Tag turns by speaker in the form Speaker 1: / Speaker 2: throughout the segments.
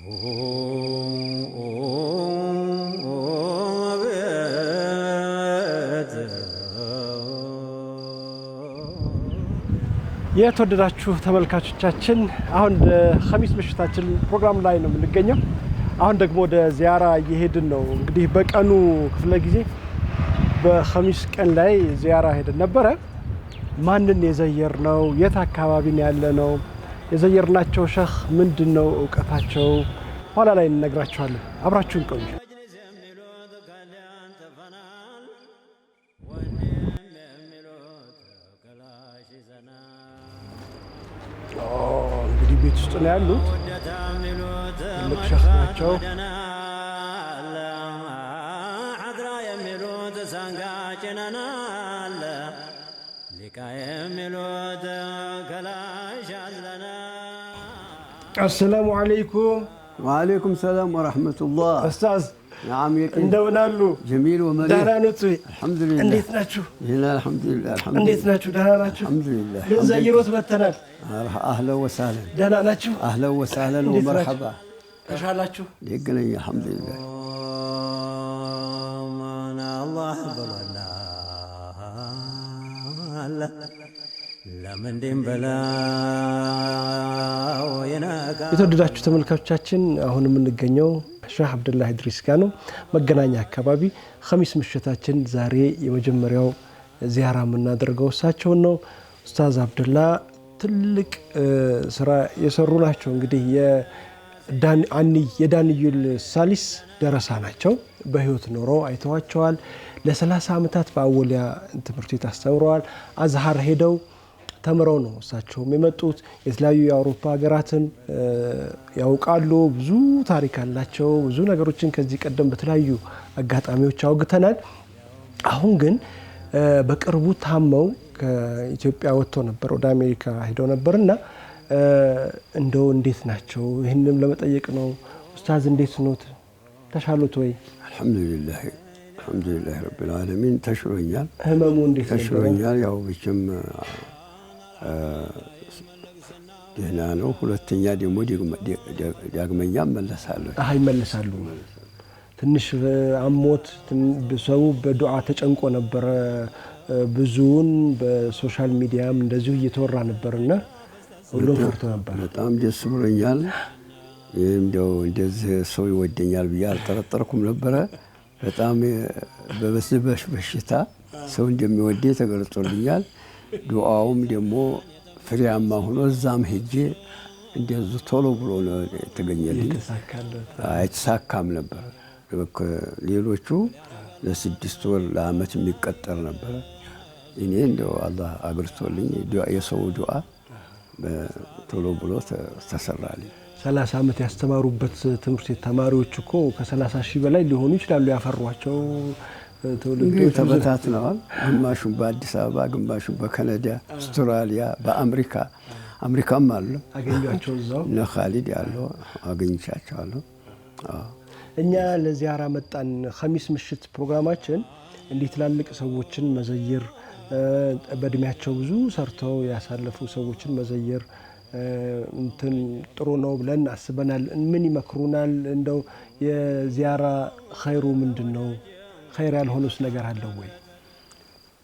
Speaker 1: የተወደዳችሁ ተመልካቾቻችን አሁን ኸሚስ ምሽታችን ፕሮግራም ላይ ነው የምንገኘው። አሁን ደግሞ ወደ ዚያራ እየሄድን ነው። እንግዲህ በቀኑ ክፍለ ጊዜ በኸሚስ ቀን ላይ ዚያራ ሄደን ነበረ። ማንን የዘየርነው፣ የት አካባቢ ነው ያለነው፣ የዘየርናቸው ሸህ ምንድነው ዕውቀታቸው፣ ኋላ ላይ እንነግራችኋለን። አብራችሁን ቆዩ። እንግዲህ ቤት ውስጥ ነው ያሉት። ትልቅ ሸህ ናቸው። السلام عليكم.
Speaker 2: وعليكم السلام ورحمة الله.
Speaker 1: أستاذ
Speaker 2: نعم يكن
Speaker 1: እንደውናሉ
Speaker 2: جميل ومليح
Speaker 1: دهرانوت
Speaker 2: الحمد لله.
Speaker 1: እንዴት ናችሁ?
Speaker 2: هنا الحمد لله الحمد لله.
Speaker 1: እንዴት ናችሁ? ደህና ናችሁ?
Speaker 2: الحمد لله.
Speaker 1: ለዘይሮት መተናል።
Speaker 2: أهلا وسهلا.
Speaker 1: ደህና ናችሁ?
Speaker 2: أهلا وسهلا ومرحبا.
Speaker 1: ተሻላችሁ?
Speaker 2: يقني الحمد لله.
Speaker 3: الله بلا ለምንድን በላ
Speaker 1: የተወደዳችሁ ተመልካቾቻችን አሁን የምንገኘው ሼህ አብደላህ ኢድሪስ ጋር ነው፣ መገናኛ አካባቢ። ኸሚስ ምሽታችን ዛሬ የመጀመሪያው ዚያራ የምናደርገው እሳቸውን ነው። ኡስታዝ አብደላህ ትልቅ ስራ የሰሩ ናቸው። እንግዲህ የዳንዩል ሳሊስ ደረሳ ናቸው። በህይወት ኖረው አይተዋቸዋል። ለ30 ዓመታት በአወሊያ ትምህርት ቤት አስተምረዋል። አዝሃር ሄደው ተምረው ነው እሳቸውም የመጡት። የተለያዩ የአውሮፓ ሀገራትን ያውቃሉ። ብዙ ታሪክ አላቸው። ብዙ ነገሮችን ከዚህ ቀደም በተለያዩ አጋጣሚዎች አውግተናል። አሁን ግን በቅርቡ ታመው ከኢትዮጵያ ወጥተው ነበር፣ ወደ አሜሪካ ሄደው ነበርና እንደው እንዴት ናቸው? ይህንም ለመጠየቅ ነው። ኡስታዝ እንዴት ኖት? ተሻሉት ወይ?
Speaker 2: አልሐምዱሊላህ አልሐምዱሊላህ ረብል ዓለሚን። ተሽሎኛል።
Speaker 1: ህመሙ እንዴት ነው?
Speaker 2: ተሽሎኛል። ያው ብቻም ደህና ነው። ሁለተኛ ደግሞ ዳግመኛ መለሳለሁ።
Speaker 1: ይመለሳሉ። ትንሽ አሞት ሰው በዱዓ ተጨንቆ ነበረ። ብዙውን በሶሻል ሚዲያም እንደዚሁ እየተወራ ነበርና ሁሉም ፈርቶ ነበር። በጣም
Speaker 2: ደስ ብሎኛል። እንደው እንደዚህ ሰው ይወደኛል ብዬ አልጠረጠርኩም ነበረ። በጣም በበስበሽ በሽታ ሰው እንደሚወደኝ ተገልጾልኛል። ዱዓውም ደግሞ ፍሬያማ ሆኖ እዛም ሄጄ እንደዚህ ቶሎ ብሎ ነው የተገኘልኝ። አይተሳካም ነበር። ሌሎቹ ለ6 ወር ለ1 የሚቀጠር ነበር። እኔ እንደው አላህ አግርቶልኝ የሰው ዱዓ ቶሎ ብሎ ተሰራልኝ።
Speaker 1: 30 ዓመት ያስተማሩበት ትምህርት ቤት ተማሪዎች እኮ ከ30 ሺህ በላይ ሊሆኑ ይችላሉ ያፈሯቸው።
Speaker 2: ትውልዶች ተበታትነዋል። ግማሹን በአዲስ አበባ፣ ግማሹን በካናዳ፣ አውስትራሊያ፣ በአሜሪካ አሜሪካም አሉ።
Speaker 1: አገኛቸው እዛው
Speaker 2: እነ ኻሊድ ያለው አገኝቻቸዋለሁ።
Speaker 1: እኛ ለዚያራ መጣን። ኸሚስ ምሽት ፕሮግራማችን እንዲህ ትላልቅ ሰዎችን መዘየር፣ በእድሜያቸው ብዙ ሰርተው ያሳለፉ ሰዎችን መዘየር እንትን ጥሩ ነው ብለን አስበናል። ምን ይመክሩናል? እንደው የዚያራ ኸይሩ ምንድነው? ኸይር ያልሆነስ ነገር አለው ወይ?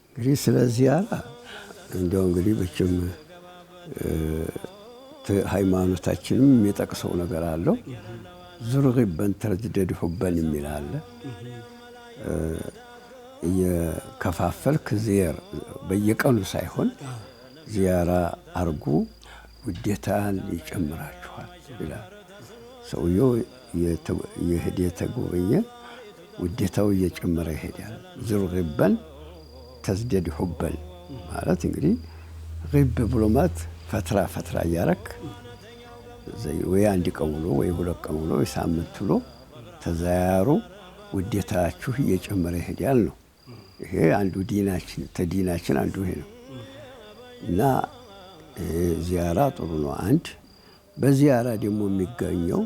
Speaker 2: እንግዲህ ስለ ዚያራ እንደው እንግዲህ በችም ሃይማኖታችንም የሚጠቅሰው ነገር አለው። ዙርግበን ተርጅደድ ሁበን የሚል አለ። የከፋፈልክ ዚያር በየቀኑ ሳይሆን ዚያራ አርጉ ውዴታን ይጨምራችኋል ይላል። ሰውየው የሄደ የተጎበኘ ውዴታው እየጨመረ ይሄዳል። ዙርግበን ተዝደድ ሁበን ማለት እንግዲህ ግብ ብሎ ማለት ፈትራ እያረክ ወይ አንድ ቀን ውሎ ወይ 2 ቀን ውሎ ወይ ሳምንት ውሎ ተዛያሩ ውዴታችሁ እየጨመረ ይሄዳል ነው። ይሄ አንዱ ዲናችን አንዱ ይሄ ነው እና ዚያራ ጥሩ ነው። አንድ በዚያራ ደግሞ የሚገኘው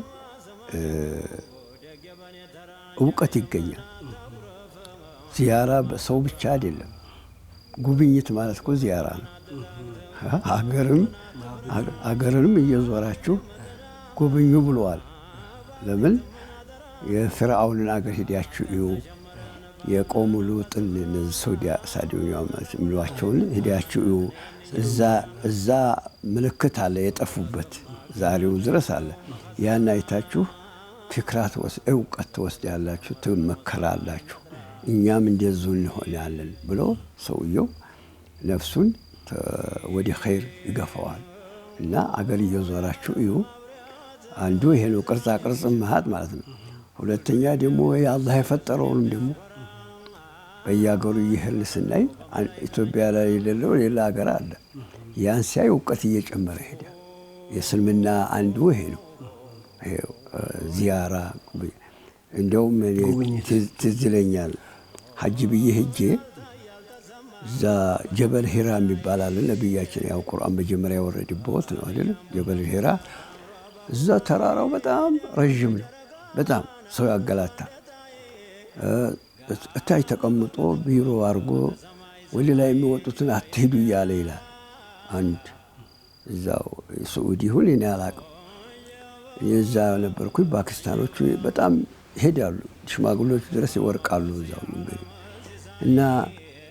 Speaker 2: እውቀት ይገኛል። ዚያራ በሰው ብቻ አይደለም። ጉብኝት ማለት እኮ ዚያራ ነው። አገርንም እየዞራችሁ ጎብኙ ብለዋል። ለምን የፍርዓውንን አገር ሄዳችሁ እዩ፣ የቆሙ ሉጥን ሳዶሚያው የሚሏቸውን ሄዳችሁ እዩ። እዛ ምልክት አለ የጠፉበት ዛሬው ድረስ አለ። ያን አይታችሁ ፍክራት እውቀት ትወስዳላችሁ፣ ትመከራላችሁ። እኛም እንደዚሁ እንሆናለን ብሎ ሰውየው ነፍሱን ወደ ኸይር ይገፋዋል። እና አገር እየዞራችሁ እዩ። አንዱ ይሄ ነው ቅርጻ ቅርጽ መሃት ማለት ነው። ሁለተኛ ደግሞ አላህ የፈጠረውንም ደግሞ በየአገሩ እየሄድን ስናይ ኢትዮጵያ ላይ የሌለው ሌላ ሀገር አለ። ያን ሲያይ እውቀት እየጨመረ ሄደ። የእስልምና አንዱ ይሄ ነው ዚያራ። እንደውም ትዝ ይለኛል ሐጅ ብዬ ሄጄ እዛ ጀበል ሂራ የሚባል አለ። ነቢያችን ያው ቁርአን መጀመሪያ ያወረደበት ነው አይደል? ጀበል ሂራ እዛ ተራራው በጣም ረጅም ነው። በጣም ሰው ያገላታል። እታይ ተቀምጦ ቢሮ አድርጎ ወደ ላይ የሚወጡትን አትሄዱ እያለ ይላል። አንድ እዛው ሳዑዲ ይሁን እኔ አላውቅም። የዛ ነበርኩኝ። ፓኪስታኖቹ በጣም ይሄዳሉ፣ ሽማግሌዎቹ ድረስ ይወርቃሉ እዛው መንገድ እና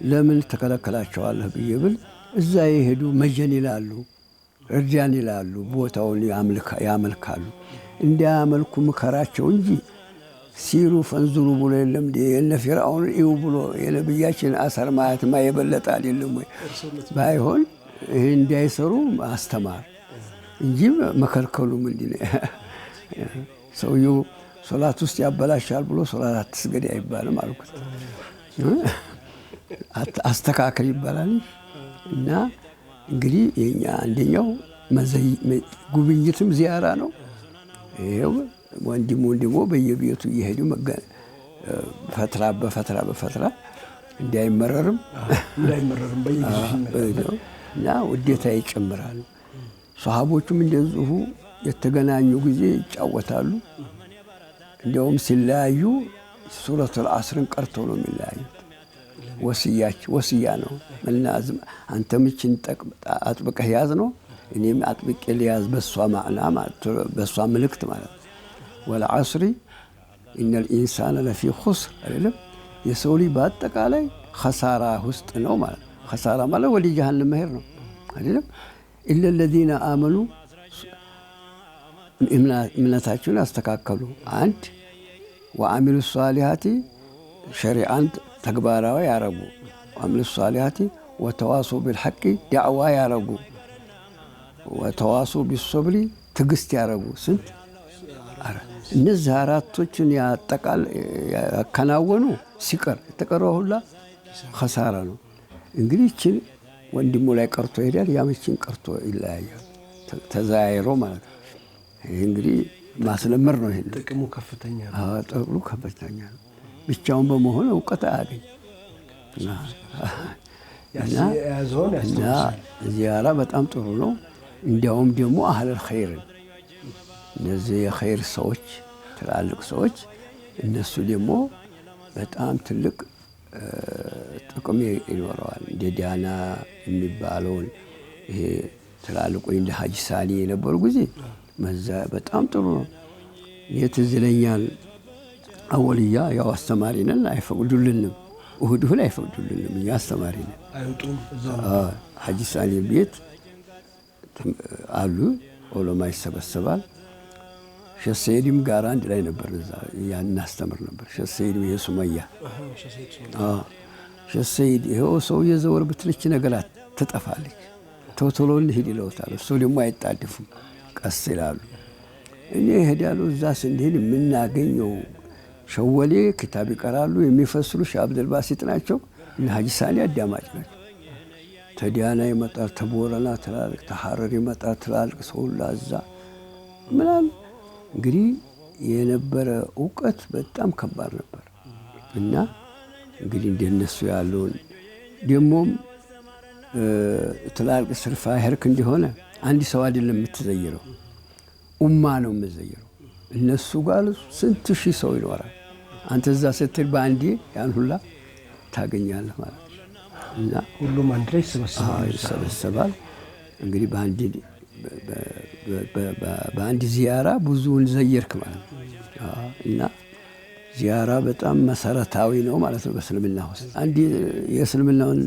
Speaker 2: ለምን ተከለከላቸዋለህ ብዬ ብል እዛ የሄዱ መጀን ይላሉ፣ እርጃን ይላሉ፣ ቦታውን ያመልካሉ። እንዲያመልኩ ምከራቸው እንጂ ሲሩ ፈንዙሩ ብሎ የለም የነ ፊርዓውን እዩ ብሎ የነብያችን አሰር ማየትማ የበለጠ አይደለም ወይ? ባይሆን ይሄ እንዳይሰሩ ማስተማር እንጂ መከልከሉ ምንድን ነው? ሰውየው ሶላት ውስጥ ያበላሻል ብሎ ሶላት አትስገድ አይባልም አልኩት። አስተካከል ይባላል። እና እንግዲህ የኛ አንደኛው ጉብኝትም ዚያራ ነው። ይሄው ወንድሙ በየቤቱ እየሄዱ በፈትራ እንዳይመረርም እና ውዴታ ይጨምራሉ። ሷሃቦቹም እንደዚሁ የተገናኙ ጊዜ ይጫወታሉ። እንዲያውም ሲለያዩ ሱረቱል ዐስርን ቀርተው ነው የሚለያዩት። ወስያ ነው መናዝም አንተ ምችን አጥብቀህ ያዝ ነው፣ እኔም አጥብቄ ልያዝ በሷ ማዕና በሷ ምልክት ማለት ወልዐስሪ ኢነል ኢንሳነ ለፊ ኹስር አይደለም። የሰው ልጅ በአጠቃላይ ኸሳራ ውስጥ ነው ማለት። ኸሳራ ማለት ወደ ጀሃነም መሄድ ነው አይደለም። ኢለ ለዚነ አመኑ እምነታቸውን ያስተካከሉ፣ አንድ ወአሚሉ ሷሊሃቲ ሸሪዓን ተግባራዊ ያረጉ፣ ወአሚሉ ሷሊሃቲ ወተዋሶ ቢልሐቂ ዳዕዋ ያረጉ፣ ወተዋሶ ቢሶብሪ ትዕግስት ያረጉ። ስንት እነዚህ አራቶችን ያከናወኑ ሲቀር የተቀረው ሁላ ኸሳራ ነው። እንግዲህ ይችን ወንድሙ ላይ ቀርቶ ይሄዳል፣ ያመችን ቀርቶ ይለያያል። ተዛይሮ ማለት ነው። ይህ እንግዲህ ማስለመር ነው። ይሄ
Speaker 1: ጥቅሙ ከፍተኛ ነው።
Speaker 2: ጥቅሙ ከፍተኛ ነው። ብቻውን በመሆን እውቀት አያገኝ እና ዚያራ በጣም ጥሩ ነው። እንዲያውም ደግሞ አህለል ኸይርን እነዚህ የኸይር ሰዎች ትላልቅ ሰዎች እነሱ ደግሞ በጣም ትልቅ ጥቅም ይኖረዋል። እንደ ዳና የሚባለውን ይሄ ትላልቁ እንደ ሀጂ ሳኒ የነበሩ ጊዜ መዛ በጣም ጥሩ ነው። ትዝ ይለኛል አወልያ ያው አስተማሪ ነን፣ አይፈቅዱልንም። እሁድ አይፈቅዱልንም። እኛ አስተማሪ ነን
Speaker 1: አይወጡም።
Speaker 2: ሀጂ ሳኒ ቤት አሉ፣ ዑለማ ይሰበሰባል። ሼህ ሰይድም ጋር አንድ ላይ ነበር። እዛ ያን እናስተምር ነበር። ሼህ ሰይድ የሱመያ ሼህ ሰይድ ይኸው ሰውዬ ዘወር ብትልች ነገር ትጠፋለች፣ ቶሎ እንሂድ ይለውታል። እሱ ደግሞ አይጣድፉም፣ ቀስ ይላሉ። እኔ እሄዳለሁ። እዛ ስንሄድ የምናገኘው ሸወሌ ክታብ ይቀራሉ። የሚፈስሉ ሼህ አብደልባሲጥ ናቸው። እና ሀጂ ሳኒ አዳማጭ ናቸው። ተዲያና ይመጣል፣ ተቦረና ትላልቅ፣ ተሐረር ይመጣል ትላልቅ ሰውላ እዛ ምናምን። እንግዲህ የነበረ እውቀት በጣም ከባድ ነበር። እና እንግዲህ እንደነሱ ያለውን ደግሞም ትላልቅ ስርፋ ሄርክ እንደሆነ አንድ ሰው አይደለም የምትዘይረው፣ ኡማ ነው የምትዘይረው። እነሱ ጋር ስንት ሺህ ሰው ይኖራል። አንተ እዛ ስትል በአንዴ ያን ሁላ ታገኛለህ ማለት ነው። እና
Speaker 1: ሁሉም አንድ ላይ
Speaker 2: ይሰበሰባል። እንግዲህ በአንድ ዚያራ ብዙውን ዘየርክ ማለት ነው። እና ዚያራ በጣም መሰረታዊ ነው ማለት ነው በእስልምና ውስጥ። አንድ የእስልምናውን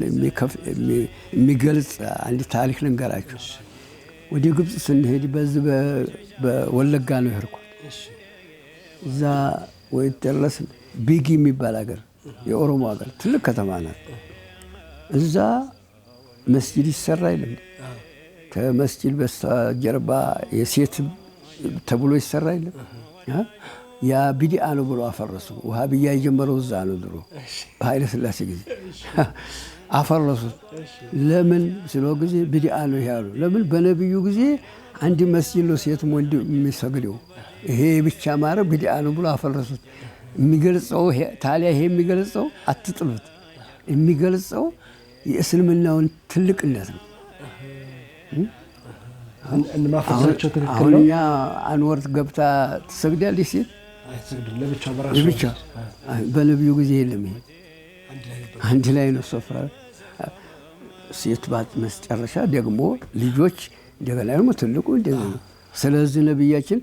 Speaker 2: የሚገልጽ አንድ ታሪክ ልንገራችሁ። ወደ ግብፅ ስንሄድ በዚህ በወለጋ ነው የሄድኩት። እዛ ወይ ደረስን። ቢጊ የሚባል ሀገር የኦሮሞ ሀገር ትልቅ ከተማ ናት። እዛ መስጂድ ይሰራ የለም። ከመስጂድ በስተጀርባ የሴት ተብሎ ይሰራ የለም። ያ ቢድዓ ነው ብሎ አፈረሱ። ውሃብያ የጀመረው እዛ ነው ድሮ በኃይለ ሥላሴ ጊዜ አፈረሱት። ለምን ስለው ጊዜ ቢድዓ ነው ያሉ። ለምን በነብዩ ጊዜ አንድ መስጂድ ነው ሴትም ወንድ የሚሰግደው፣ ይሄ ብቻ ማረግ ቢድዓ ነው ብሎ አፈረሱት። የሚገልጸው ታዲያ ይሄ የሚገልጸው አትጥሉት፣ የሚገልጸው የእስልምናውን ትልቅነት ነው። አሁን እኛ አንወር ገብታ ትሰግዳለች ሴት ለብቻ። በነብዩ ጊዜ የለም። ይሄ አንድ ላይ ነው ሶፍራ ሴት ባት መስጨረሻ ደግሞ ልጆች እንደገና ደግሞ ትልቁ እንደገና። ስለዚህ ነብያችን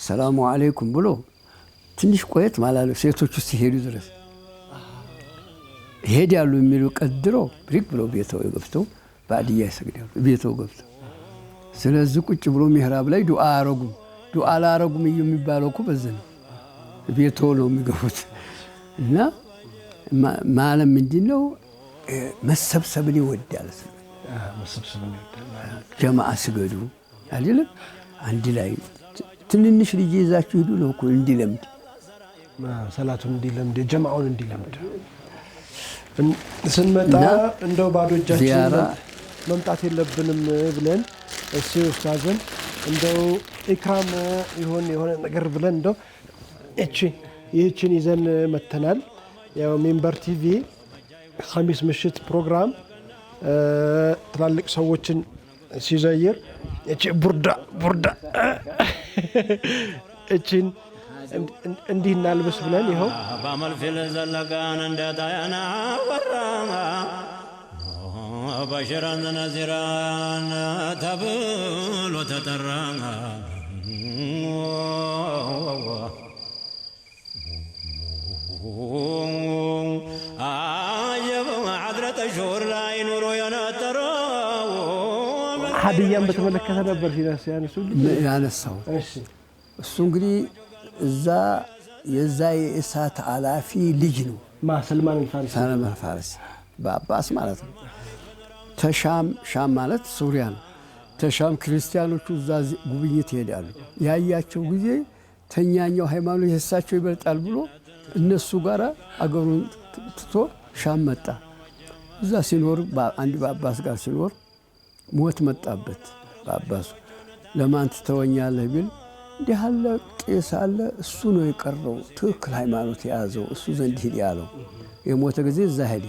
Speaker 2: ሰላሙ አለይኩም ብሎ ትንሽ ቆየት ማለት ነው ሴቶቹ ሲሄዱ ድረስ ይሄዳሉ የሚሉ ቀድሮ ብሪክ ብሎ ቤተው ገብተው ባዲያ ይሰግዳሉ ቤተው ገብተው። ስለዚህ ቁጭ ብሎ ሚህራብ ላይ ዱዓ አረጉም። ዱዓ አላረጉም የሚባለው እኮ በዚህ ነው። ቤተው ነው የሚገቡት። እና ማለት ምንድነው መሰብሰብን ይወዳል። ጀማዓ ስገዱ አይደለም አንድ ላይ ትንንሽ ልጅ ይዛችሁ ሂዱ ነው እኮ እንዲለምድ
Speaker 1: ሰላቱን እንዲለምድ ጀማዓውን እንዲለምድ። ስንመጣ እንደው ባዶ እጃችን መምጣት የለብንም ብለን እሺ ኡስታዝን እንደው ኢክራም የሆነ ነገር ብለን እንደው ይህችን ይዘን መተናል። ያው ሚንበር ቲቪ ኸሚስ ምሽት ፕሮግራም ትላልቅ ሰዎችን ሲዘይር እቺ ቡርዳ እቺን እንዲህ እናልብስ ብለን ይኸው
Speaker 3: በመልፊል ዘለቃን እንደታያና ወራማ በሽራን ነዚራን ተብሎ ተጠራና
Speaker 1: ሀዲያን በተመለከተ ነበር
Speaker 2: ያነሳው። እሱ እንግዲህ እዛ የዛ የእሳት አላፊ ልጅ ነው
Speaker 1: ሰልማን
Speaker 2: ፋርሲ በአባስ ማለት ነው። ሻም ማለት ሱሪያ ነው። ተሻም ክርስቲያኖቹ እዛ ጉብኝት ይሄዳሉ። ያያቸው ጊዜ ተኛኛው ሃይማኖት የሳቸው ይበልጣል ብሎ እነሱ ጋር አገሩን ትቶ ሻም መጣ። እዛ ሲኖር አንድ በአባስ ጋር ሲኖር ሞት መጣበት። በአባሱ ለማን ትተወኛለህ ቢል እንዲህ አለ ቄስ አለ እሱ ነው የቀረው ትክክል ሃይማኖት የያዘው እሱ ዘንድ ሂድ ያለው። የሞተ ጊዜ እዛ ሄደ።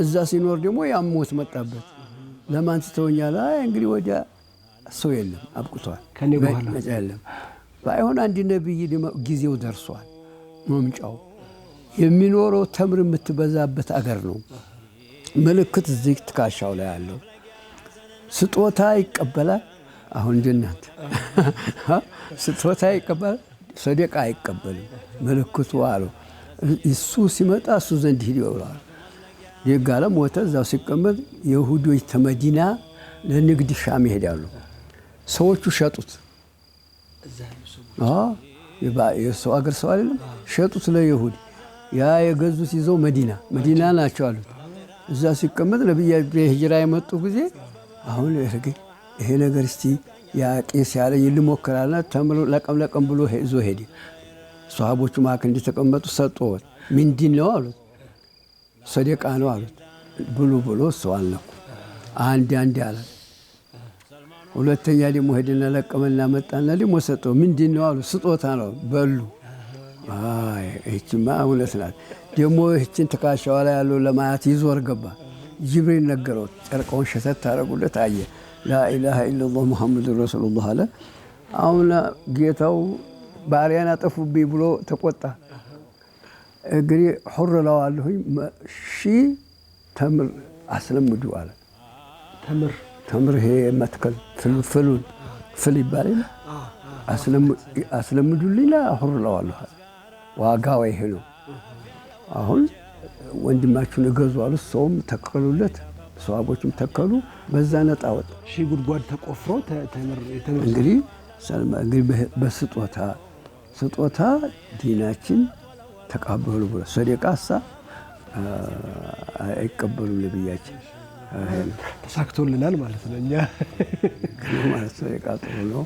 Speaker 2: እዛ ሲኖር ደግሞ ያም ሞት መጣበት። ለማን ትተወኛለህ? እንግዲህ ወዲያ ሰው የለም አብቅቷል
Speaker 1: ከኔ በኋላ
Speaker 2: የለም። ባይሆን አንድ ነብይ ጊዜው ደርሷል መምጫው። የሚኖረው ተምር የምትበዛበት አገር ነው። ምልክት እዚህ ትካሻው ላይ ያለው ስጦታ ይቀበላል። አሁን ጀናት ስጦታ ይቀበላል፣ ሰደቃ አይቀበልም። ምልክቱ አለው እሱ ሲመጣ እሱ ዘንድ ሂድ ይውላል። የጋለ ሞተ። እዛው ሲቀመጥ የይሁዶች ተመዲና ለንግድ ሻም ይሄዳሉ። ሰዎቹ ሸጡት። የሰው አገር ሰው አይደለም ሸጡት ለይሁድ። ያ የገዙት ይዘው መዲና ናቸው አሉት። እዛ ሲቀመጥ ነብዩ በሂጅራ የመጡ ጊዜ አሁን ይሄ ነገር እስቲ ያ ቄስ ያለ ይልሞከራልና ተምሮ ለቀም ብሎ ይዞ ሄደ። ሷሃቦቹ ማክ እንዲተቀመጡ ሰጡት። ምንድን ነው አሉት። ሰደቃ ነው አሉት። ብሎ ሰው አልነኩ። አንድ አለ። ሁለተኛ ደግሞ ሄደና ለቀመና መጣና ደግሞ ሰጠው። ምንድን ነው አሉት። ስጦታ ነው በሉ። እቺማ እውነት ናት። ደግሞ እቺን ተካሻዋ ላይ ያለው ለማያት ይዞር ገባ። ጅብሪል ነገረው። ጨርቀውን ሸተት ታረጉለት አየ። ላኢላሃ ኢላላህ ሙሐመዱር ረሱሉላህ አለ። አሁን ጌታው ባሪያን አጠፉብኝ ብሎ ተቆጣ። እንግዲህ ሑር ለዋለሁኝ ተምር አስለምዱ አለ። ተምር ይሄ መትከል ፍል ይባላል። አስለምዱልኝ ሁር እለዋለሁ። ዋጋው ይሄ ነው። አሁን ወንድማችሁን እገዙ አሉ። ሰውም ተከሉለት፣ ሰዋቦችም ተከሉ። በዛ ነጣ ወጣ።
Speaker 1: ሺህ ጉድጓድ ተቆፍሮ
Speaker 2: እንግዲህ በስጦታ ዲናችን ተቀበሉ ብሎ ሰደቃሳ አይቀበሉም ነብያችን።
Speaker 1: ተሳክቶልናል ማለት ነው። እኛ
Speaker 2: ማለት ሰደቃ ጥሩ ነው።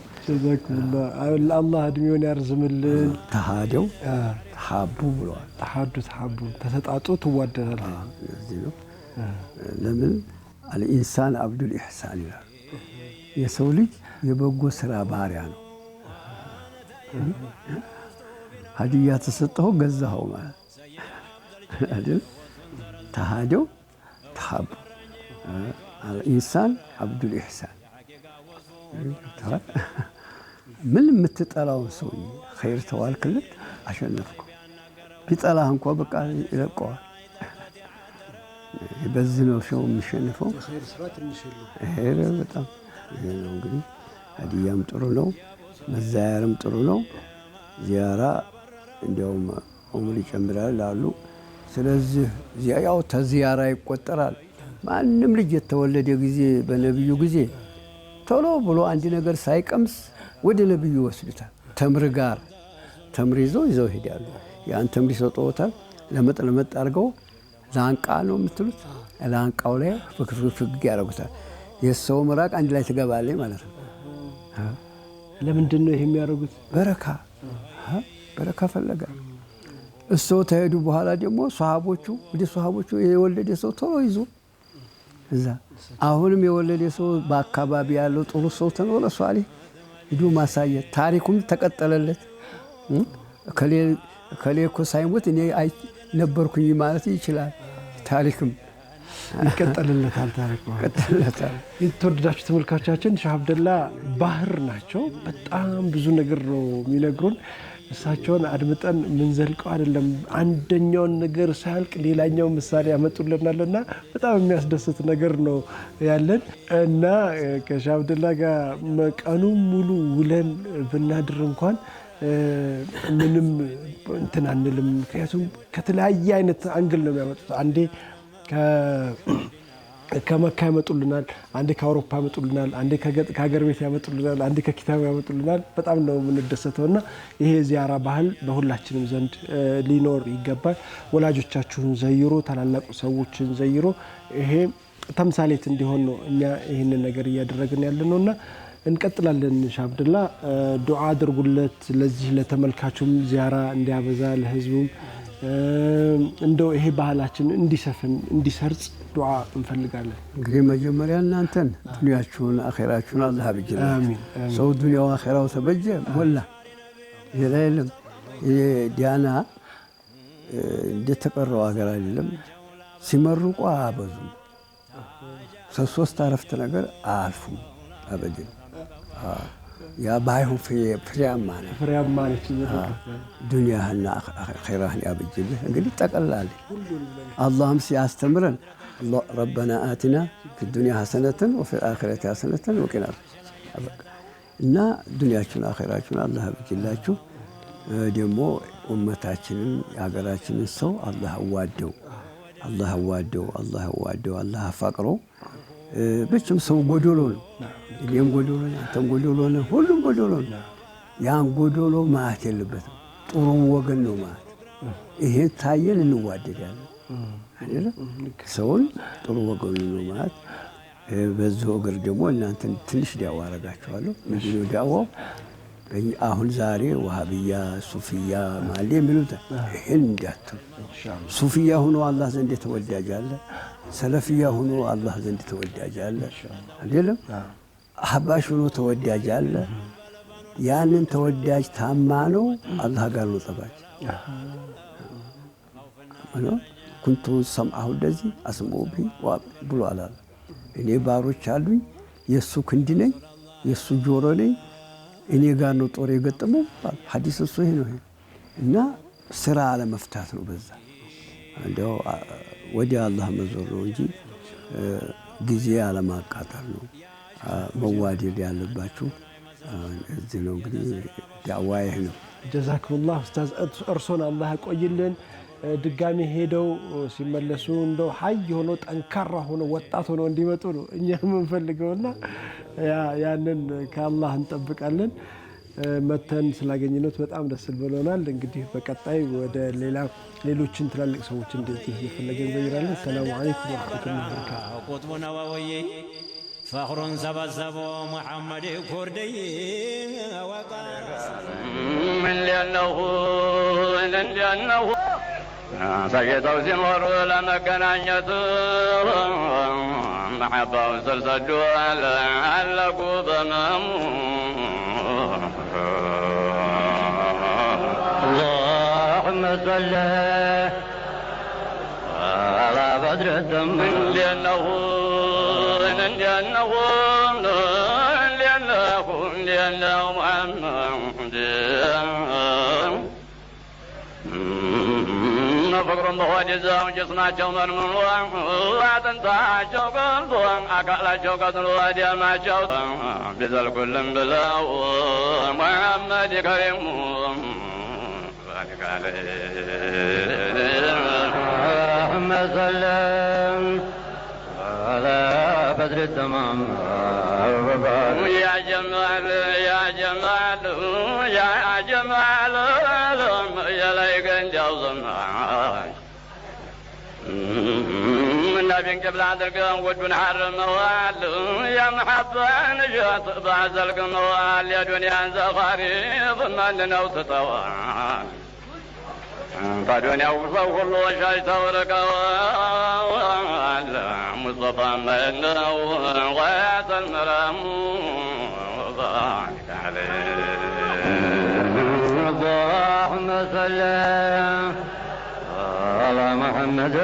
Speaker 1: አላህ እድሜውን ያርዝምልን።
Speaker 2: ተሃደው ተሐቡ ብለዋል።
Speaker 1: ተሐቡ ተሰጣጡ ትዋደዳል።
Speaker 2: ለዚህ ነው ለምን አልኢንሳን አብዱል ኢሕሳን ይላል። የሰው ልጅ የበጎ ስራ ባሪያ ነው። ሀዲያ ተሰጠው ገዛኸው ማለት አይደል? ተሃደው ተሐቡ አልኢንሳን አብዱል ኢሕሳን። ምን የምትጠላውን ሰው ኸይር ተዋልክለት አሸነፍከው። ቢጠላህ እንኳ በቃ ይለቀዋል። በዚህ ነው ሰው የሚሸንፈው። ይሄ በጣም ይሄ ነው እንግዲህ ሀዲያም ጥሩ ነው፣ መዛያርም ጥሩ ነው። ዚያራ እንዲያውም ዑምር ይጨምራል አሉ። ስለዚህ ያው ተዚያራ ይቆጠራል። ማንም ልጅ የተወለደ ጊዜ በነብዩ ጊዜ ቶሎ ብሎ አንድ ነገር ሳይቀምስ ወደ ነብዩ ይወስዱታል። ተምር ይዘው ይሄዳሉ። ያን ተምር ይሰጡታል። ለመጥ አድርገው ላንቃ ነው የምትሉት፣ ላንቃው ላይ ፍግፍግ ያደርጉታል። የሰው ምራቅ አንድ ላይ ትገባለች ማለት ነው።
Speaker 1: ለምንድን ነው ይሄ የሚያደርጉት?
Speaker 2: በረካ ፈለጋ። እሱ ተሄዱ በኋላ ደግሞ ሷሃቦቹ የወለደ ሰው ቶሎ ይዞ እዛ አሁንም የወለደ ሰው በአካባቢ ያለው ጥሩ ሰው ተኖረ ሷሊህ ሂዱ ማሳየት፣ ታሪኩም ተቀጠለለት። ከሌ እኮ ሳይሞት እኔ ነበርኩኝ ማለት ይችላል። ታሪክም
Speaker 1: ይቀጥልለታል። የተወደዳችሁ ተመልካቾቻችን ሼህ አብደላ ባህር ናቸው። በጣም ብዙ ነገር ነው የሚነግሩን። እሳቸውን አድምጠን ምንዘልቀው አይደለም። አንደኛውን ነገር ሳያልቅ ሌላኛው ምሳሌ ያመጡልናልና በጣም የሚያስደስት ነገር ነው ያለን እና ከሼህ አብደላ ጋር ቀኑን ሙሉ ውለን ብናድር እንኳን ምንም እንትን አንልም። ምክንያቱም ከተለያየ አይነት አንግል ነው የሚያመጡት። አንዴ ከመካ ያመጡልናል፣ አንዴ ከአውሮፓ ያመጡልናል፣ አንዴ ከሀገር ቤት ያመጡልናል፣ አንዴ ከኪታብ ያመጡልናል። በጣም ነው የምንደሰተውና ይሄ ዚያራ ባህል በሁላችንም ዘንድ ሊኖር ይገባል። ወላጆቻችሁን ዘይሮ፣ ታላላቁ ሰዎችን ዘይሮ። ይሄ ተምሳሌት እንዲሆን ነው እኛ ይህንን ነገር እያደረግን ያለ ነውና እንቀጥላለን። ሼህ አብደላ ዱዓ አድርጉለት፣ ለዚህ ለተመልካቹም ዚያራ እንዲያበዛ ለህዝቡም እንደው ይሄ ባህላችን እንዲሰፍን እንዲሰርጽ ዱዓ እንፈልጋለን።
Speaker 2: እንግዲህ መጀመሪያ እናንተን ዱንያችሁን አኺራችሁን አላህ ያብጅላችሁ።
Speaker 1: አሚን።
Speaker 2: ሰው ዱንያው አኺራው ተበጀ ሞላ የለም። ዲያና እንደተቀረው ሀገር አይደለም። ሲመርቁ አያበዙም። ሶስት አረፍተ ነገር አያልፉም አበደን። ያ ባይሁን ፍሬያማ ነች። ዱንያህና አኺራህን ያብጅልህ። እንግዲህ ጠቀላል አላህም ሲያስተምረን ረበና አቲና ፊ ዱንያ ሐሰነተን ወፊ አኺረቲ ሐሰነተን ወቂና እና ዱንያችሁን አኺራችሁን አላህ ያብጅላችሁ። ደግሞ ኡመታችንን የሀገራችንን ሰው አላህ አዋደው፣ አላህ አፋቅረው። ብቻም ሰው ጎዶሎ ነው። እኔም ጎዶሎ ነኝ፣ አንተም ጎዶሎ ነህ፣ ሁሉም ጎዶሎ ነው። ያን ጎዶሎ ማየት የለበትም። ጥሩ ወገን ነው ማለት ይሄ ታየን እንዋደዳለን አይደለ? ሰውን ጥሩ ወገን ነው ማለት። በዚህ ወገር ደግሞ እናንተን ትንሽ ዳዋ አረጋችኋለሁ። ምንድነው ዳዋው? አሁን ዛሬ ዋሃብያ፣ ሱፊያ ማለ የሚሉት ይሄን እንዳትሉ። ሱፊያ ሆኖ አላህ ዘንድ ተወዳጅ አለ፣ ሰለፊያ ሆኖ አላህ ዘንድ ተወዳጅ አለ አይደለም? አህባሽ ሆኖ ተወዳጅ አለ። ያንን ተወዳጅ ታማኖ አላህ ጋር ነው ጠባጭ ኩንቱ ሰምዐሁ ለዚ አስመዑ ቢሂ ብሎ አላለ። እኔ ባሮች አሉኝ፣ የእሱ ክንድ ነኝ፣ የእሱ ጆሮ ነኝ፣ እኔ ጋር ነው ጦር የገጠመው ሐዲስ እሱ ይሄ ነው። እና ስራ አለመፍታት ነው። በዛ እንደው ወደ አላህ መዞር ነው እንጂ ጊዜ አለማቃጠል ነው። መዋደድ ያለባችሁ እዚህ ነው እንግዲህ ዳዋዬ ነው።
Speaker 1: ጀዛኩሙላህ ኡስታዝ፣ እርሶን አላህ ያቆይልን። ድጋሚ ሄደው ሲመለሱ እንደው ሀይ ሆኖ ጠንካራ ሆኖ ወጣት ሆኖ እንዲመጡ ነው እኛ የምንፈልገውና ያንን ከአላህ እንጠብቃለን። መተን ስላገኘነው በጣም ደስ ብሎናል። እንግዲህ በቀጣይ ወደ ሌሎችን ትላልቅ ሰዎች እንደዚህ እየፈለገን እንዘይራለን። ሰላሙ አለይኩም ወራህመቱላሂ ወበረካቱ።
Speaker 3: ቁጥቡና ወወይ ፈኽሩን ሰበሰቦ ሙሐመድ ኩርደይ ወቃ ምን ሊያነሁ ሰይተው ሲኖሩ ለመገናኘት መሐባው ስልሰዱ አለቁ በመሙ اللهم صل على بدر الدم لأنه محمد فقر بخوجزا وجسماቸው مرمون አጥንታቸው ቀልጦ አካላቸው ቀጥሎ ደማቸው ቢዘል ኩልም ብለው ሙሐመድ ከሪሙ اللهم صل على بدر التمام يا جمال يا جمال يا جمال يا ليك جوزنا النبي قبل عندكم ودون حرموال يا محبة نجات بعد القموال يا دنيا زخاري ضمن وتطوال فدنيا وصو كل شيء تورك مصطفى منه وغاية المرام وضاعك عليه اللهم صل على محمد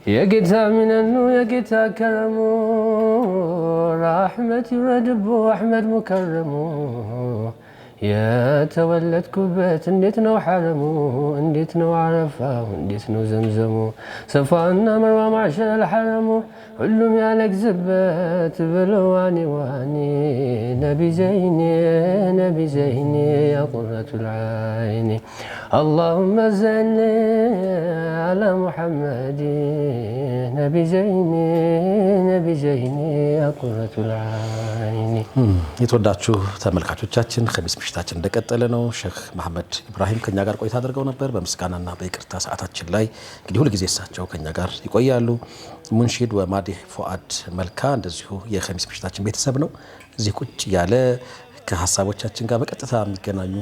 Speaker 4: يا جيتا مننو يا جيتا كرمو رحمتي ردبو أحمد مكرمو يا تولد كوبات انديتنا وحرمو انديتنا وعرفاه انديتنا زمزمو صفانا مروى معشر الحرمو كلهم يالك زبات بلواني واني نبي زيني يا قرة العين اللهم صل على محمد نبي زيني يا قرة العين
Speaker 5: የተወዳችሁ ተመልካቾቻችን ኸሚስ ምሽታችን እንደቀጠለ ነው። ሼክ መሐመድ ኢብራሂም ከኛ ጋር ቆይታ አድርገው ነበር። በምስጋናና በይቅርታ ሰዓታችን ላይ እንግዲህ ሁሉ ጊዜ እሳቸው ከኛ ጋር ይቆያሉ። ሙንሺድ ወማዲህ ፉአድ መልካ እንደዚሁ የኸሚስ ምሽታችን ቤተሰብ ነው። እዚህ ቁጭ ያለ ከሀሳቦቻችን ጋር በቀጥታ የሚገናኙ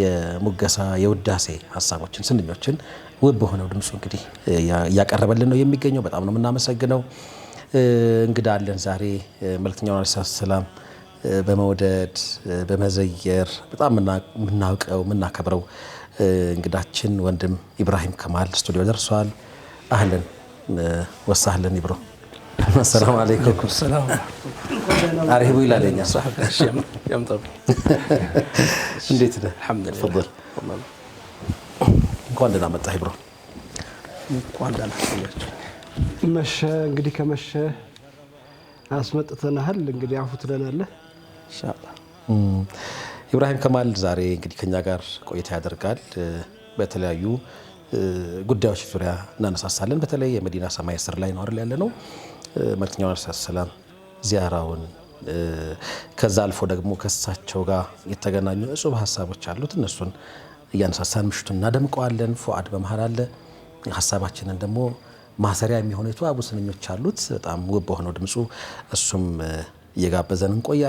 Speaker 5: የሙገሳ የውዳሴ ሀሳቦችን ስንኞችን ውብ በሆነው ድምፁ እንግዲህ እያቀረበልን ነው የሚገኘው። በጣም ነው የምናመሰግነው። እንግዳ አለን ዛሬ መልእክተኛው አለይሂ ሰላም በመውደድ በመዘየር በጣም የምናውቀው የምናከብረው እንግዳችን ወንድም ኢብራሂም ከማል ስቱዲዮ ደርሷል። አህለን ወሳህለን ኢብሮ السلام عليكم.
Speaker 1: السلام.
Speaker 5: أرهبوا إلى لين
Speaker 6: صاحب يوم طب.
Speaker 5: نديتنا.
Speaker 6: الحمد لله.
Speaker 5: تفضل. እንኳን ደህና መጣህ ኢብሮ።
Speaker 6: እንኳን ደህና ቆያችሁ።
Speaker 1: መሸ እንግዲህ ከመሸ አስመጥተናል። እንግዲህ አፉ ትለናለህ
Speaker 6: ኢንሻአላህ።
Speaker 5: ኢብራሂም ከማል ዛሬ እንግዲህ ከኛ ጋር ቆይታ ያደርጋል። በተለያዩ ጉዳዮች ዙሪያ እናነሳሳለን። በተለይ የመዲና ሰማይ ስር ላይ ነው አይደል ያለነው። መልእክተኛው አለይሂ ሰላም ዚያራውን ከዛ አልፎ ደግሞ ከሳቸው ጋር የተገናኙ እጹብ ሀሳቦች አሉት። እነሱን እያነሳሳን ምሽቱን እናደምቀዋለን። ፉአድ በመሃል አለ። ሀሳባችንን ደግሞ ማሰሪያ የሚሆኑ የተዋቡ ስንኞች አሉት። በጣም ውብ በሆነው ድምፁ እሱም እየጋበዘን እንቆያለን።